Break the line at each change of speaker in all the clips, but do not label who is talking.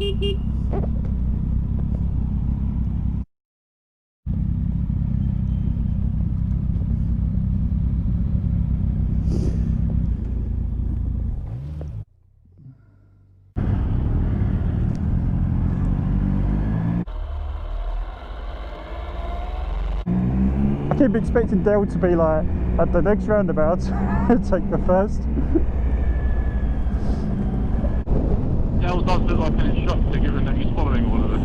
I keep expecting Dale to be like at the next roundabout and take the first.
Dale does look like an instructor given that he's following all of this.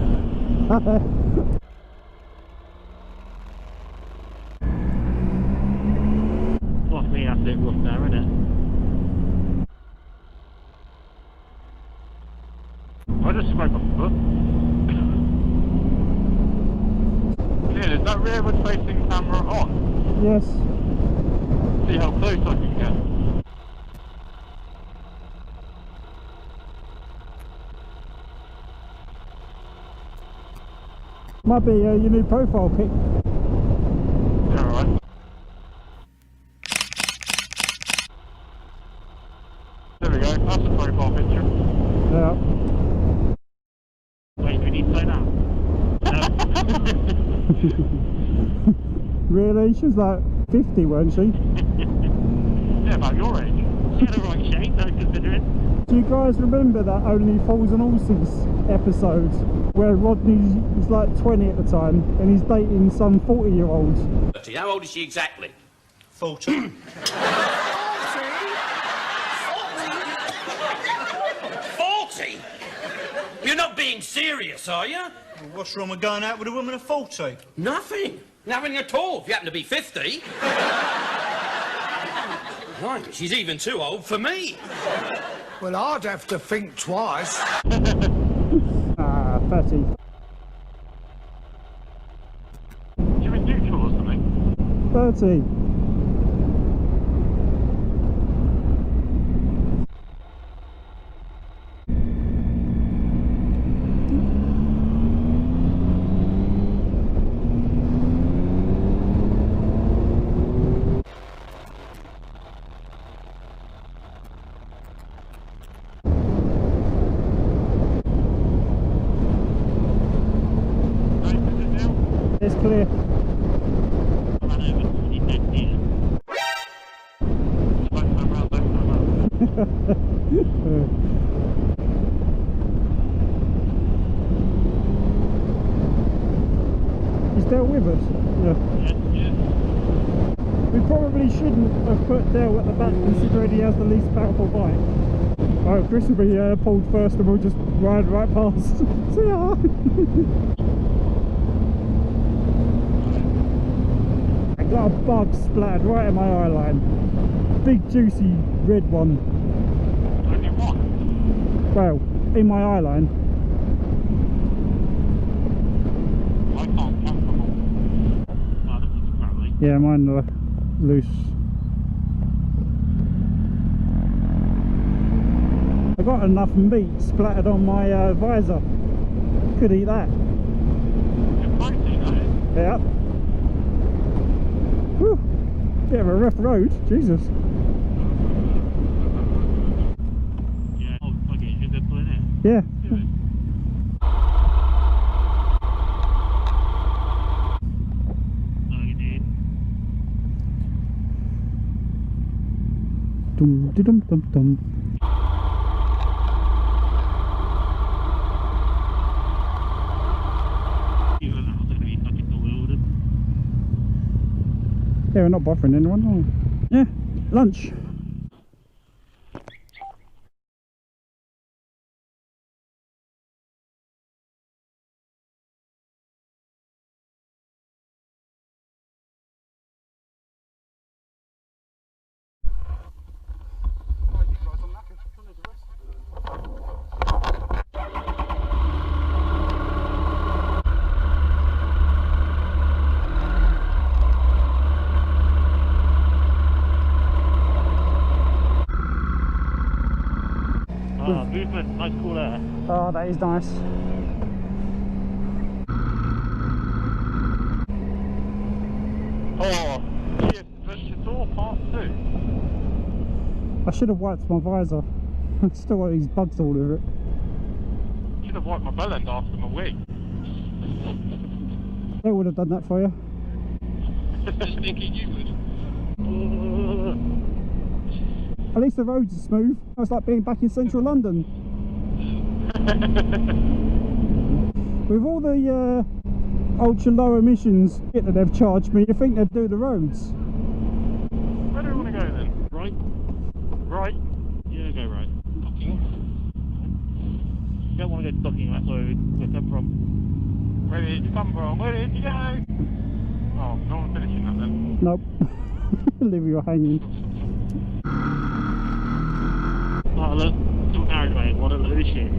Plus me, that's it rough now, isn't it?
I just scraped my foot. Ian, is that rearward facing camera on?
Yes.
See how close I can get.
Might be your new profile pic.
Yeah, alright. There we go, that's a profile picture.
Yeah.
Wait, do we need to play now?
Really? She was like 50, weren't she?
Yeah, about your age.
She had a right shape, though, considering.
Do you guys remember that Only Fools and Horses episode where Rodney was like 20 at the time and he's dating some 40-year-old?
How old is she exactly?
40.
40? You're not being serious, are you?
Well, what's wrong with going out with a woman of 40?
Nothing. Nothing at all, if you happen to be 50. Blimey, she's even too old for me.
Well, I'd have to think twice.
Ah, fatty.
You in neutral or something?
30. It's clear.
I ran over 20 next year.
Don't turn around, don't turn around.
Is Dale with us? Yeah.
Yeah.
We probably shouldn't have put Dale at the back considering he has the least powerful bike. Oh, Chris will be pulled first and we'll just ride right past. See ya! I got a bug splattered right in my eye line. Big juicy red one.
Only one?
Well, in my eye line.
I can't count them all.
Oh, that looks crappy.
Yeah, mine are loose. I got enough meat splattered on my visor. Could eat that.
You're fighting, that is.
Yeah. Whew. Bit of a rough road, Jesus.
Yeah, oh, fuck it, you're just pulling in.
Yeah.
Do it.
Oh, you did.
Dum dum dum dum.
You were not going to be fucking bewildered.
Yeah, we're not bothering anyone, are we? Yeah, lunch.
Ah, movement, nice cool air.
Oh, that is nice.
Oh, Kia Adventure Part 2.
I should have wiped my visor. I've still got these bugs all over it.
Should have wiped my bell end after my wig.
They would have done that for you.
Just thinking you would.
At least the roads are smooth. It's like being back in central London. With all the ultra low emissions kit that they've charged me, you think they'd do the roads?
Where do we want to go then?
Right?
Right.
Yeah, go right. Docking. You don't want to go docking, that's where we come from.
Where did you come from? Where did you go? Oh, no one's finishing that then.
Nope. Leave you hanging.
Oh look, some carried away, what a load of shit.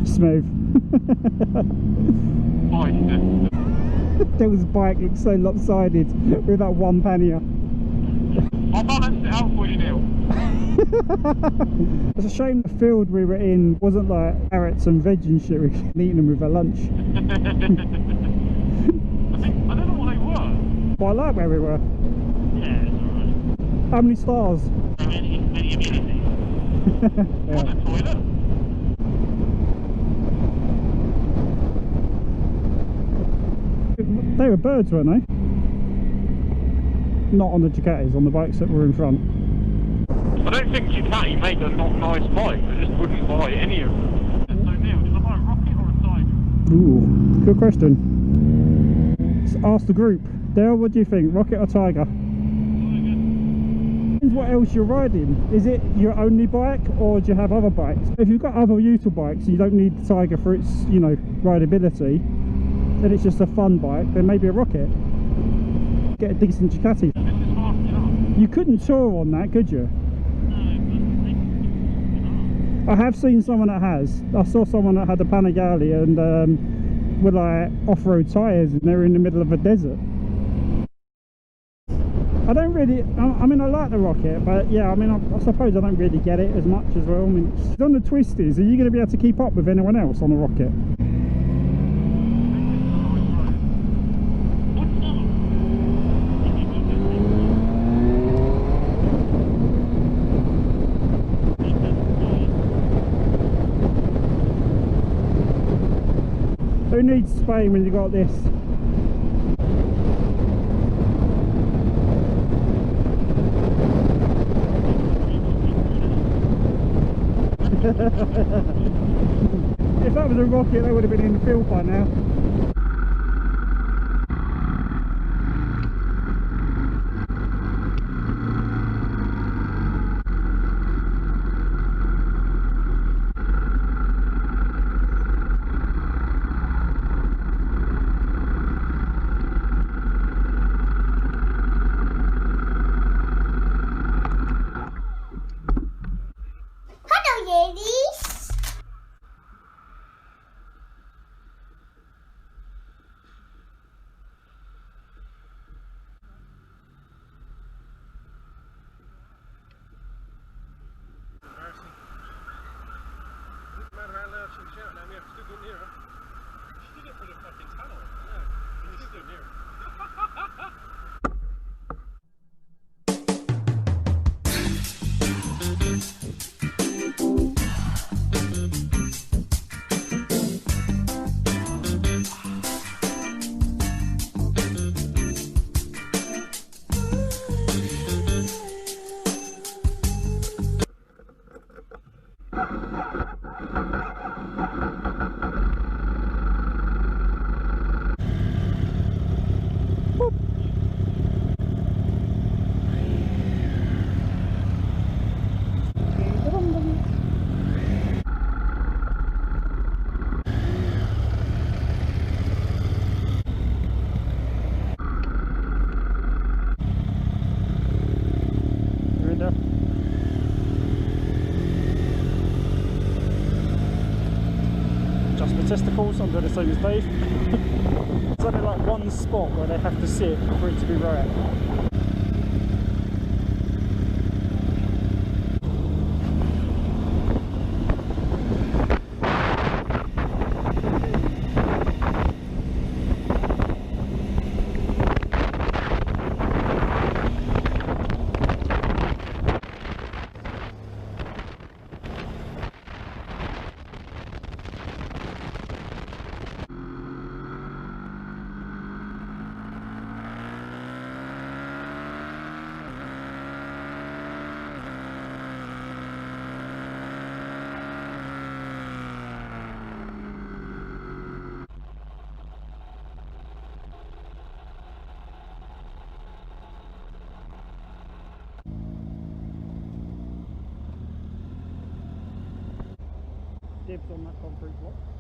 Smooth.
Fine.
Devil's bike looks so lopsided with that one pannier.
I'll balance it out for you, Neil.
It's a shame the field we were in wasn't like carrots and veg and shit. We could eat them with our lunch.
I don't know what they were.
But I like where we were.
Yeah, it's alright.
How many stars?
Many amenities.
Yeah.
The toilet.
They were birds, weren't they? Not on the Ducatis, on the bikes that were in front.
I don't think Ducati made a not nice bike. I just wouldn't buy any of them. So Neil, should I buy a rocket or a Tiger?
Ooh, good question. Let's ask the group. Dale, what do you think? Rocket or Tiger? Depends what else you're riding. Is it your only bike or do you have other bikes? If you've got other util bikes, you don't need the Tiger for its, you know, rideability. Then it's just a fun bike, then maybe a Rocket. Get a decent Ducati.
This is fast enough.
You couldn't tour on that, could you? I have seen someone that has. I saw someone that had a Panigale and with like off-road tyres and they're in the middle of a desert. I don't really, I mean I like the Rocket, but yeah, I mean I suppose I don't really get it as much as well. I mean, it's on the twisties, are you going to be able to keep up with anyone else on the Rocket? Who needs Spain when you got this? If that was a Rocket, they would have been in the field by now. testicles, I'm doing the same as Dave. There's only like one spot where they have to sit for it to be right. Dibs on that concrete block.